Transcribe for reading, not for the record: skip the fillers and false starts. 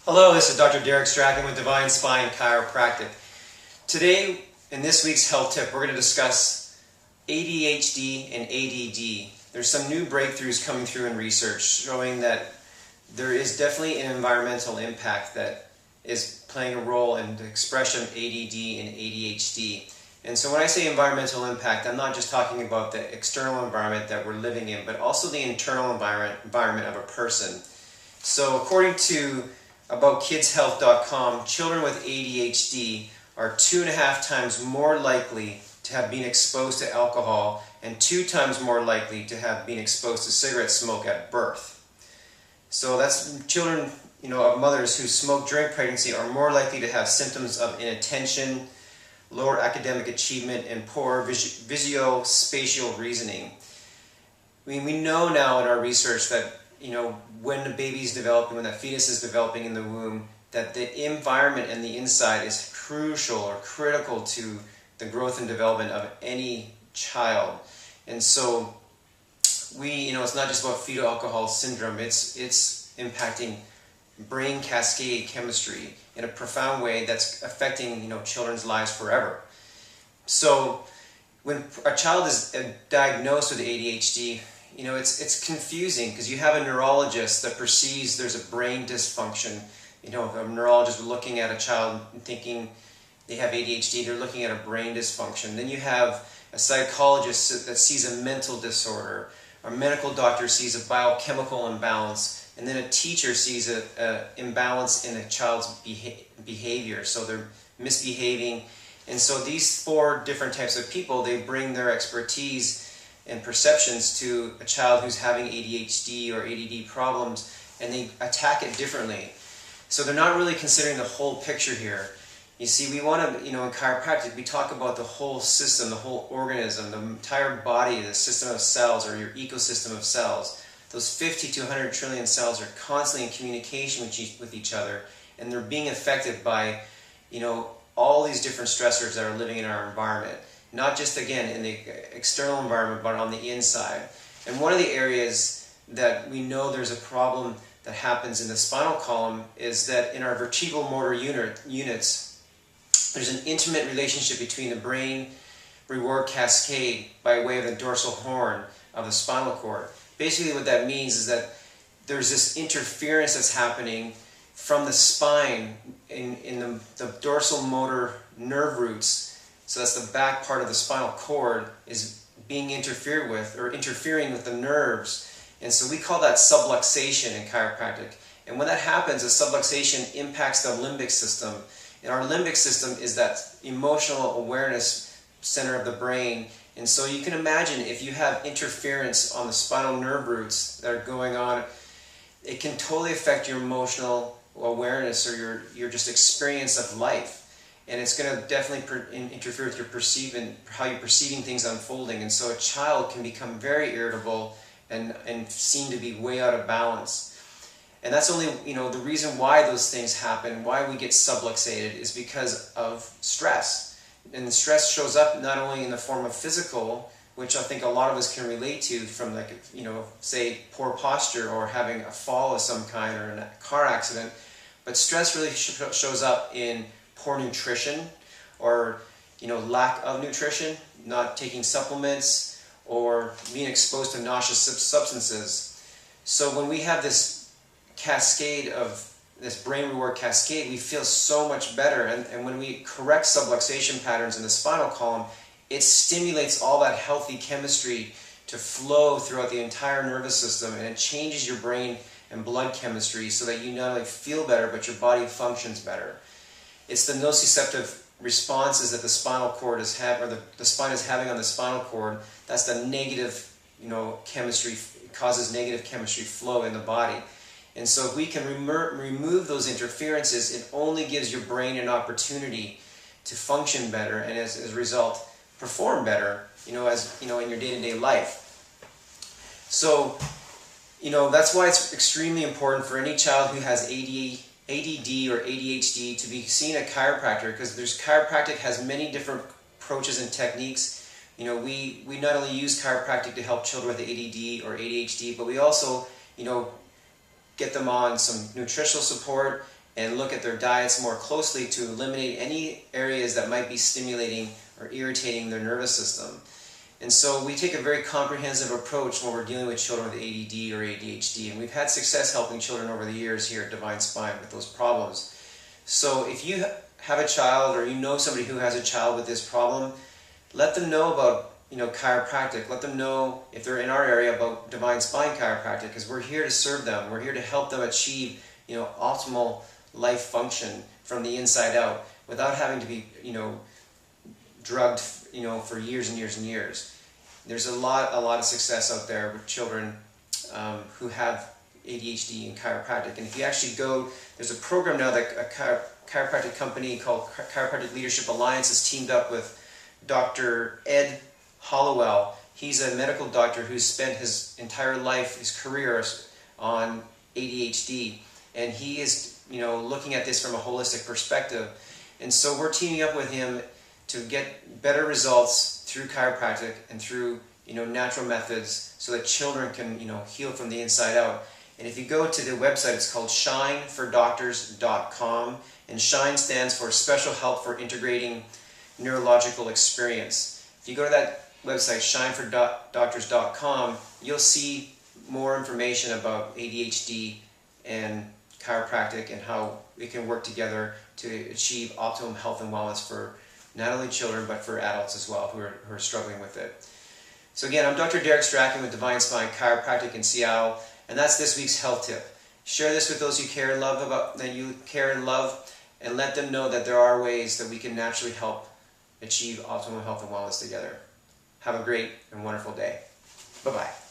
Hello, this is Dr. Derek Strachan with Divine Spine Chiropractic. Today, in this week's health tip, we're going to discuss ADHD and ADD. There's some new breakthroughs coming through in research showing that there is definitely an environmental impact that is playing a role in the expression of ADD and ADHD. And so when I say environmental impact, I'm not just talking about the external environment that we're living in, but also the internal environment of a person. So according to AboutKidsHealth.com, children with ADHD are 2.5 times more likely to have been exposed to alcohol and 2 times more likely to have been exposed to cigarette smoke at birth. So that's children, of mothers who smoke during pregnancy are more likely to have symptoms of inattention, lower academic achievement, and poor visuospatial reasoning. We know now in our research that when the baby is developing, when that fetus is developing in the womb, that the environment and the inside is crucial or critical to the growth and development of any child. And so it's not just about fetal alcohol syndrome, it's impacting brain cascade chemistry in a profound way that's affecting children's lives forever. So when a child is diagnosed with ADHD, it's confusing because you have a neurologist that perceives there's a brain dysfunction. A neurologist looking at a child and thinking they have ADHD, they're looking at a brain dysfunction. Then you have a psychologist that sees a mental disorder. A medical doctor sees a biochemical imbalance. And then a teacher sees an imbalance in a child's behavior. So they're misbehaving. And so these 4 different types of people, they bring their expertise and perceptions to a child who's having ADHD or ADD problems, and they attack it differently. So they're not really considering the whole picture here. You see, we want to, in chiropractic, we talk about the whole system, the whole organism, the entire body, the system of cells, or your ecosystem of cells. Those 50 to 100 trillion cells are constantly in communication with each other, and they're being affected by, all these different stressors that are living in our environment. Not just, again, in the external environment, but on the inside. And one of the areas that we know there's a problem that happens in the spinal column is that in our vertebral motor units, there's an intimate relationship between the brain reward cascade by way of the dorsal horn of the spinal cord. Basically what that means is that there's this interference that's happening from the spine in the dorsal motor nerve roots. So that's the back part of the spinal cord is being interfered with or interfering with the nerves. And so we call that subluxation in chiropractic. And when that happens, the subluxation impacts the limbic system. And our limbic system is that emotional awareness center of the brain. And so you can imagine if you have interference on the spinal nerve roots that are going on, it can totally affect your emotional awareness or your just experience of life. And it's going to definitely interfere with how you're perceiving things unfolding. And so a child can become very irritable and seem to be way out of balance. And that's only, the reason why those things happen, why we get subluxated, is because of stress. And the stress shows up not only in the form of physical, which I think a lot of us can relate to from say poor posture or having a fall of some kind or a car accident, but stress really shows up in poor nutrition or lack of nutrition, not taking supplements, or being exposed to nauseous substances. So when we have this cascade of this brain reward cascade, we feel so much better. And when we correct subluxation patterns in the spinal column, it stimulates all that healthy chemistry to flow throughout the entire nervous system, and it changes your brain and blood chemistry so that you not only feel better, but your body functions better. It's the nociceptive responses that the spinal cord is having, or the spine is having on the spinal cord. That's the negative, chemistry, causes negative chemistry flow in the body. And so if we can remove those interferences, it only gives your brain an opportunity to function better and as a result, perform better, in your day-to-day life. So, that's why it's extremely important for any child who has ADD or ADHD to be seen a chiropractor, because chiropractic has many different approaches and techniques. We not only use chiropractic to help children with ADD or ADHD, but we also, get them on some nutritional support and look at their diets more closely to eliminate any areas that might be stimulating or irritating their nervous system. And so we take a very comprehensive approach when we're dealing with children with ADD or ADHD, and we've had success helping children over the years here at Divine Spine with those problems. So if you have a child or you know somebody who has a child with this problem, let them know about chiropractic. Let them know, if they're in our area, about Divine Spine Chiropractic, because we're here to serve them. We're here to help them achieve optimal life function from the inside out without having to be drugged for years and years and years. There's a lot of success out there with children who have ADHD and chiropractic. And if you actually go, there's a program now that a chiropractic company called Chiropractic Leadership Alliance has teamed up with Dr. Ed Hollowell. He's a medical doctor who's spent his entire life, his career, on ADHD, and he is looking at this from a holistic perspective. And so we're teaming up with him to get better results through chiropractic and through natural methods, so that children can heal from the inside out. And if you go to the website, it's called shinefordoctors.com, and SHINE stands for Special Help for Integrating Neurological Experience. If you go to that website, shinefordoctors.com, you'll see more information about ADHD and chiropractic and how we can work together to achieve optimum health and wellness for not only children but for adults as well who are struggling with it. So again, I'm Dr. Derek Strachan with Divine Spine Chiropractic in Seattle, and that's this week's health tip. Share this with those you care and love, and let them know that there are ways that we can naturally help achieve optimal health and wellness together. Have a great and wonderful day. Bye-bye.